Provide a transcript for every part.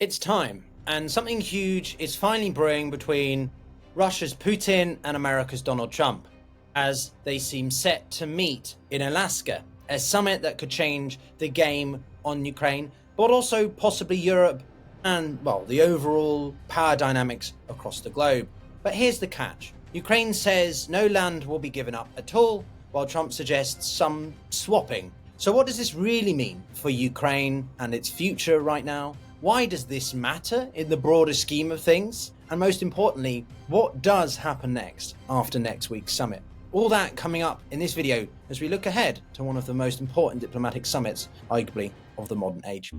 It's time, and something huge is finally brewing between Russia's Putin and America's Donald Trump, as they seem set to meet in Alaska, a summit that could change the game on Ukraine, but also possibly Europe and, well, the overall power dynamics across the globe. But here's the catch. Ukraine says no land will be given up at all, while Trump suggests some swapping. So what does this really mean for Ukraine and its future right now? Why does this matter in the broader scheme of things? And most importantly, what does happen next after next week's summit? All that coming up in this video as we look ahead to one of the most important diplomatic summits, arguably, of the modern age.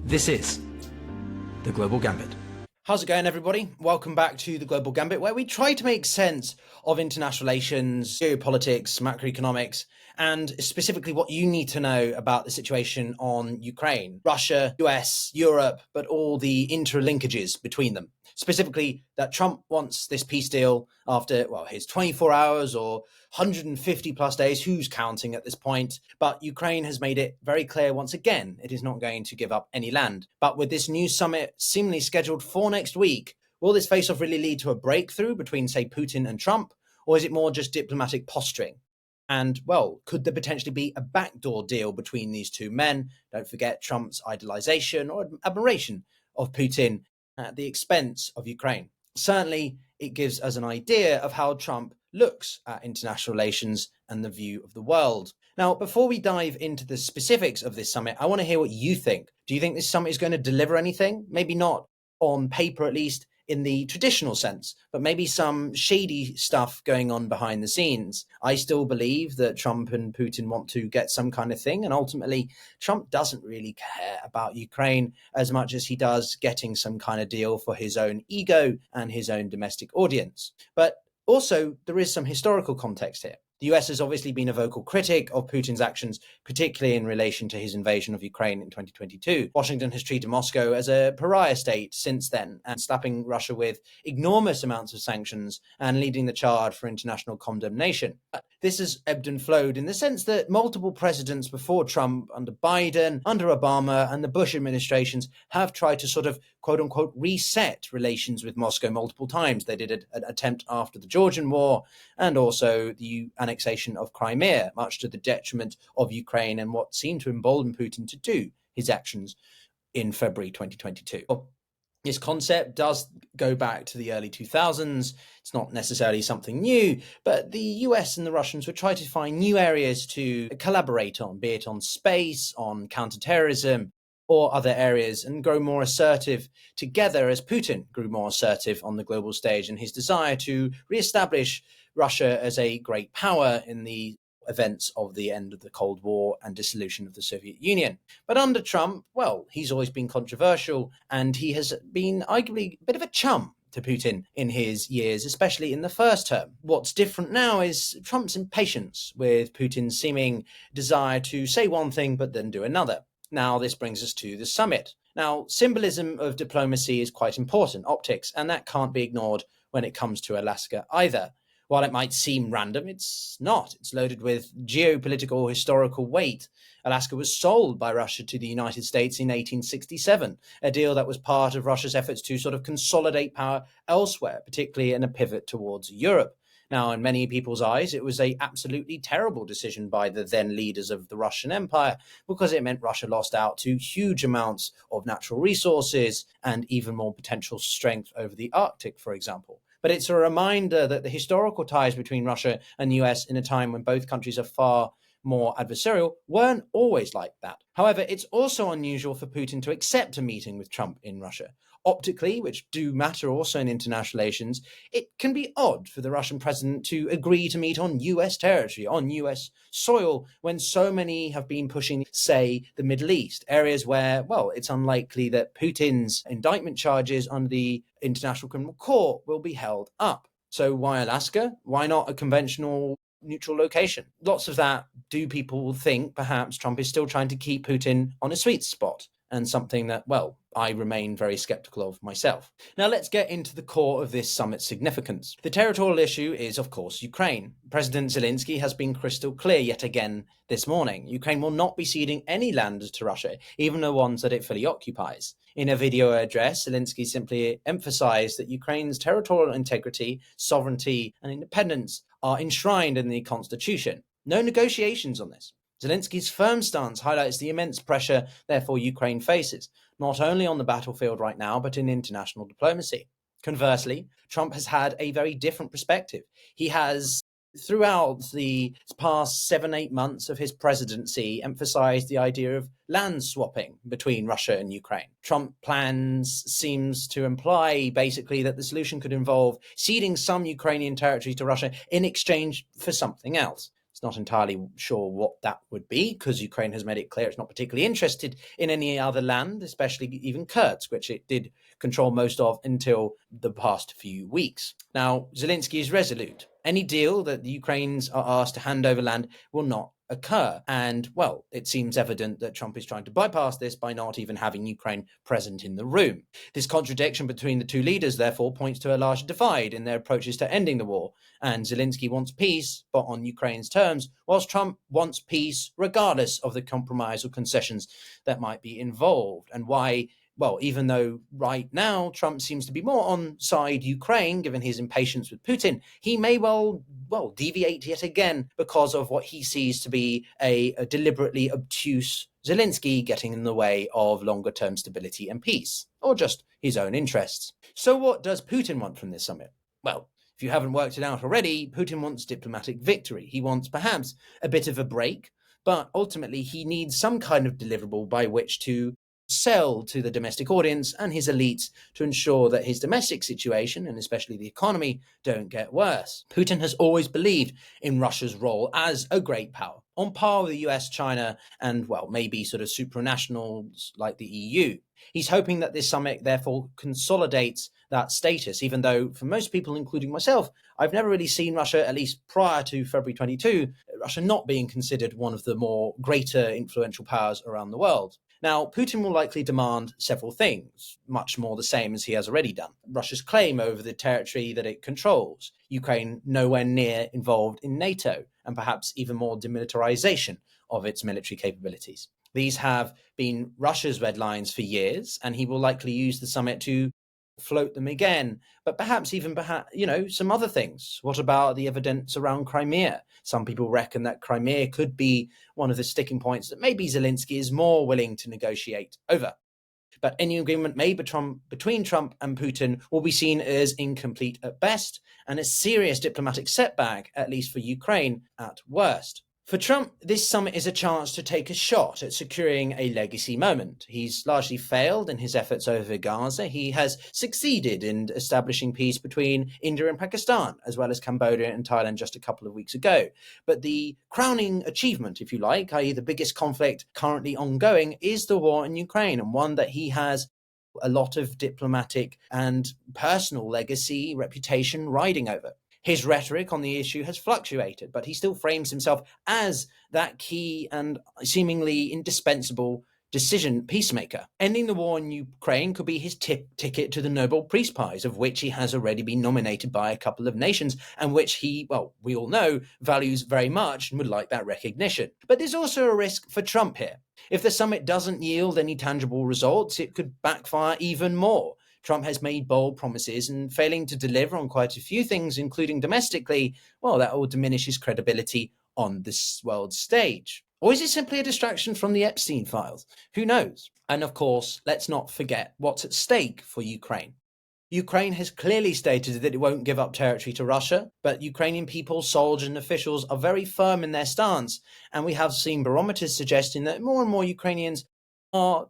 This is The Global Gambit. How's it going, everybody? Welcome back to The Global Gambit, where we try to make sense of international relations, geopolitics, macroeconomics, and specifically what you need to know about the situation on Ukraine, Russia, US, Europe, but all the interlinkages between them. Specifically, that Trump wants this peace deal after, well, his 24 hours or 150 plus days, who's counting at this point? But Ukraine has made it very clear once again, it is not going to give up any land. But with this new summit seemingly scheduled for next week, will this face-off really lead to a breakthrough between, say, Putin and Trump? Or is it more just diplomatic posturing? And, well, could there potentially be a backdoor deal between these two men? Don't forget Trump's idolization or admiration of Putin at the expense of Ukraine. Certainly, it gives us an idea of how Trump looks at international relations and the view of the world. Now, before we dive into the specifics of this summit, I want to hear what you think. Do you think this summit is going to deliver anything? Maybe not on paper, at least in the traditional sense, but maybe some shady stuff going on behind the scenes. I still believe that Trump and Putin want to get some kind of thing, and ultimately Trump doesn't really care about Ukraine as much as he does getting some kind of deal for his own ego and his own domestic audience. But also, there is some historical context here. The US has obviously been a vocal critic of Putin's actions, particularly in relation to his invasion of Ukraine in 2022. Washington has treated Moscow as a pariah state since then, and slapping Russia with enormous amounts of sanctions and leading the charge for international condemnation. This has ebbed and flowed in the sense that multiple presidents before Trump, under Biden, under Obama, and the Bush administrations have tried to sort of, quote unquote, reset relations with Moscow multiple times. They did an attempt after the Georgian War and also the annexation of Crimea, much to the detriment of Ukraine and what seemed to embolden Putin to do his actions in February 2022. This concept does go back to the early 2000s. It's not necessarily something new, but the US and the Russians would try to find new areas to collaborate on, be it on space, on counterterrorism, or other areas, and grow more assertive together as Putin grew more assertive on the global stage and his desire to reestablish Russia as a great power in the events of the end of the Cold War and dissolution of the Soviet Union. But under Trump, well, he's always been controversial, and he has been arguably a bit of a chum to Putin in his years, especially in the first term. What's different now is Trump's impatience with Putin's seeming desire to say one thing but then do another. Now, this brings us to the summit. Now, symbolism of diplomacy is quite important, optics, and that can't be ignored when it comes to Alaska either. While it might seem random, it's not. It's loaded with geopolitical historical weight. Alaska was sold by Russia to the United States in 1867, a deal that was part of Russia's efforts to sort of consolidate power elsewhere, particularly in a pivot towards Europe. Now, in many people's eyes, it was an absolutely terrible decision by the then leaders of the Russian Empire because it meant Russia lost out to huge amounts of natural resources and even more potential strength over the Arctic, for example. But it's a reminder that the historical ties between Russia and the US in a time when both countries are far more adversarial weren't always like that. However, it's also unusual for Putin to accept a meeting with Trump in Russia. Optically, which do matter also in international relations, it can be odd for the Russian president to agree to meet on US territory, on US soil, when so many have been pushing, say, the Middle East, areas where, well, it's unlikely that Putin's indictment charges under the International Criminal Court will be held up. So why Alaska? Why not a conventional neutral location? Lots of that do people think perhaps Trump is still trying to keep Putin on a sweet spot. and something that, well, I remain very skeptical of myself. Now let's get into the core of this summit's significance. The territorial issue is, of course, Ukraine. President Zelenskyy has been crystal clear yet again this morning. Ukraine will not be ceding any land to Russia, even the ones that it fully occupies. In a video address, Zelenskyy simply emphasized that Ukraine's territorial integrity, sovereignty, and independence are enshrined in the constitution. No negotiations on this. Zelenskyy's firm stance highlights the immense pressure, therefore, Ukraine faces, not only on the battlefield right now, but in international diplomacy. Conversely, Trump has had a very different perspective. He has, throughout the past 7-8 months of his presidency, emphasized the idea of land swapping between Russia and Ukraine. Trump plans seems to imply basically that the solution could involve ceding some Ukrainian territory to Russia in exchange for something else. Not entirely sure what that would be, because Ukraine has made it clear it's not particularly interested in any other land, especially even Kursk, which it did control most of until the past few weeks. Now, Zelenskyy is resolute. Any deal that the Ukrainians are asked to hand over land will not occur. And, well, it seems evident that Trump is trying to bypass this by not even having Ukraine present in the room. This contradiction between the two leaders, therefore, points to a larger divide in their approaches to ending the war. And Zelenskyy wants peace, but on Ukraine's terms, whilst Trump wants peace regardless of the compromise or concessions that might be involved. And why, well, even though right now Trump seems to be more on side Ukraine, given his impatience with Putin, he may well deviate yet again because of what he sees to be a deliberately obtuse Zelenskyy getting in the way of longer-term stability and peace, or just his own interests. So what does Putin want from this summit? Well, if you haven't worked it out already, Putin wants diplomatic victory. He wants perhaps a bit of a break, but ultimately he needs some kind of deliverable by which to sell to the domestic audience and his elites to ensure that his domestic situation, and especially the economy, don't get worse. Putin has always believed in Russia's role as a great power, on par with the US, China, and, well, maybe sort of supranationals like the EU. He's hoping that this summit, therefore, consolidates that status, even though for most people, including myself, I've never really seen Russia, at least prior to February 22, Russia not being considered one of the more greater influential powers around the world. Now, Putin will likely demand several things, much more the same as he has already done. Russia's claim over the territory that it controls, Ukraine nowhere near involved in NATO, and perhaps even more demilitarization of its military capabilities. These have been Russia's red lines for years, and he will likely use the summit to float them again, but perhaps some other things. What about the evidence around Crimea? Some people reckon that Crimea could be one of the sticking points that maybe Zelenskyy is more willing to negotiate over. But any agreement made between Trump and Putin will be seen as incomplete at best and a serious diplomatic setback, at least for Ukraine, at worst. For Trump, this summit is a chance to take a shot at securing a legacy moment. He's largely failed in his efforts over Gaza. He has succeeded in establishing peace between India and Pakistan, as well as Cambodia and Thailand just a couple of weeks ago. But the crowning achievement, if you like, i.e. the biggest conflict currently ongoing, is the war in Ukraine, and one that he has a lot of diplomatic and personal legacy, reputation riding over. His rhetoric on the issue has fluctuated, but he still frames himself as that key and seemingly indispensable decision peacemaker. Ending the war in Ukraine could be his ticket to the Nobel Peace Prize, of which he has already been nominated by a couple of nations, and which he, we all know, values very much and would like that recognition. But there's also a risk for Trump here. If the summit doesn't yield any tangible results, it could backfire even more. Trump has made bold promises, and failing to deliver on quite a few things, including domestically, that will diminish his credibility on this world stage. Or is it simply a distraction from the Epstein files? Who knows? And of course, let's not forget what's at stake for Ukraine. Ukraine has clearly stated that it won't give up territory to Russia, but Ukrainian people, soldiers and officials are very firm in their stance, and we have seen barometers suggesting that more and more Ukrainians are,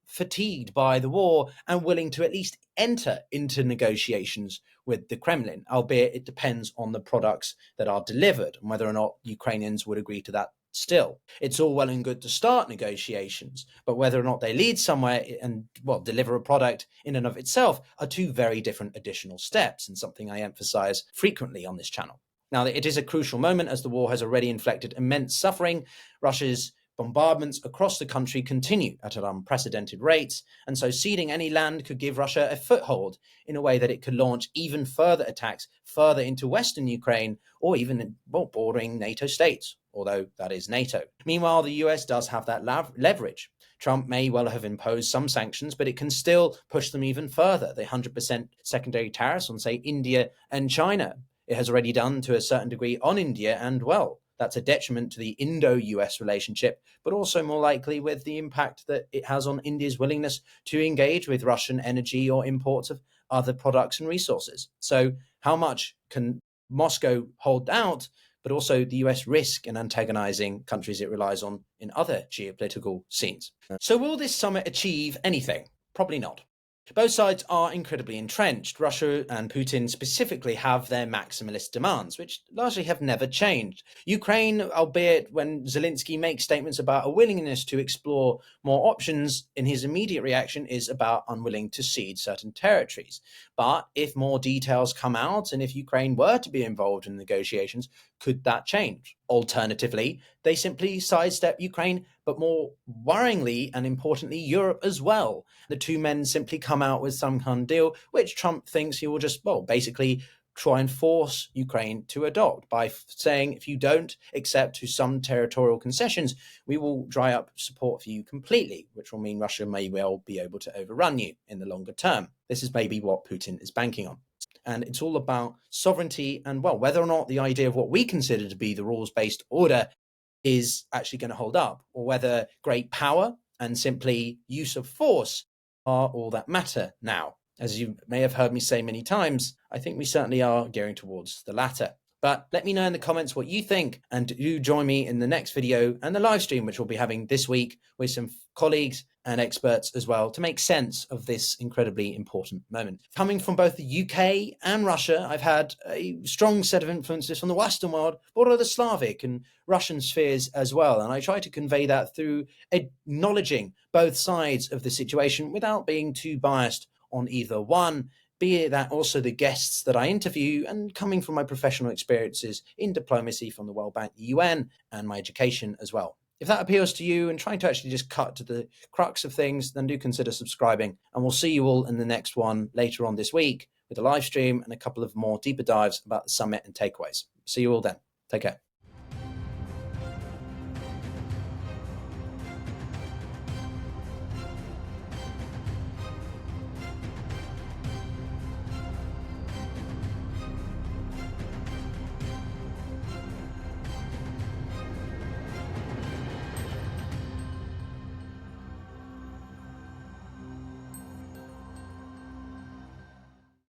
fatigued by the war and willing to at least enter into negotiations with the Kremlin, albeit it depends on the products that are delivered and whether or not Ukrainians would agree to that still. It's all well and good to start negotiations, but whether or not they lead somewhere and, deliver a product in and of itself are two very different additional steps, and something I emphasize frequently on this channel. Now, it is a crucial moment as the war has already inflicted immense suffering. Russia's Bombardments across the country continue at an unprecedented rates, and so ceding any land could give Russia a foothold in a way that it could launch even further attacks further into western Ukraine or even bordering NATO states, although that is NATO. Meanwhile, the US does have that leverage. Trump may well have imposed some sanctions, but it can still push them even further. The 100% secondary tariffs on, say, India and China. It has already done to a certain degree on India, and well, that's a detriment to the Indo-US relationship, but also more likely with the impact that it has on India's willingness to engage with Russian energy or imports of other products and resources. So how much can Moscow hold out, but also the US risk in antagonizing countries it relies on in other geopolitical scenes? So will this summit achieve anything? Probably not. Both sides are incredibly entrenched. Russia and Putin specifically have their maximalist demands, which largely have never changed. Ukraine, albeit when Zelenskyy makes statements about a willingness to explore more options, in his immediate reaction is about unwilling to cede certain territories. But if more details come out and if Ukraine were to be involved in negotiations, could that change? Alternatively, they simply sidestep Ukraine, but more worryingly and importantly, Europe as well. The two men simply come out with some kind of deal, which Trump thinks he will just, basically try and force Ukraine to adopt by saying, if you don't accept to some territorial concessions, we will dry up support for you completely, which will mean Russia may well be able to overrun you in the longer term. This is maybe what Putin is banking on. And it's all about sovereignty and, whether or not the idea of what we consider to be the rules-based order is actually going to hold up, or whether great power and simply use of force are all that matter now. As you may have heard me say many times, I think we certainly are gearing towards the latter. But let me know in the comments what you think, and do join me in the next video and the live stream, which we'll be having this week with some colleagues and experts as well, to make sense of this incredibly important moment. Coming from both the UK and Russia, I've had a strong set of influences from the Western world, but also the Slavic and Russian spheres as well. And I try to convey that through acknowledging both sides of the situation without being too biased on either one, be it that also the guests that I interview, and coming from my professional experiences in diplomacy from the World Bank, the UN, and my education as well. If that appeals to you and trying to actually just cut to the crux of things, then do consider subscribing. And we'll see you all in the next one later on this week with a live stream and a couple of more deeper dives about the summit and takeaways. See you all then. Take care.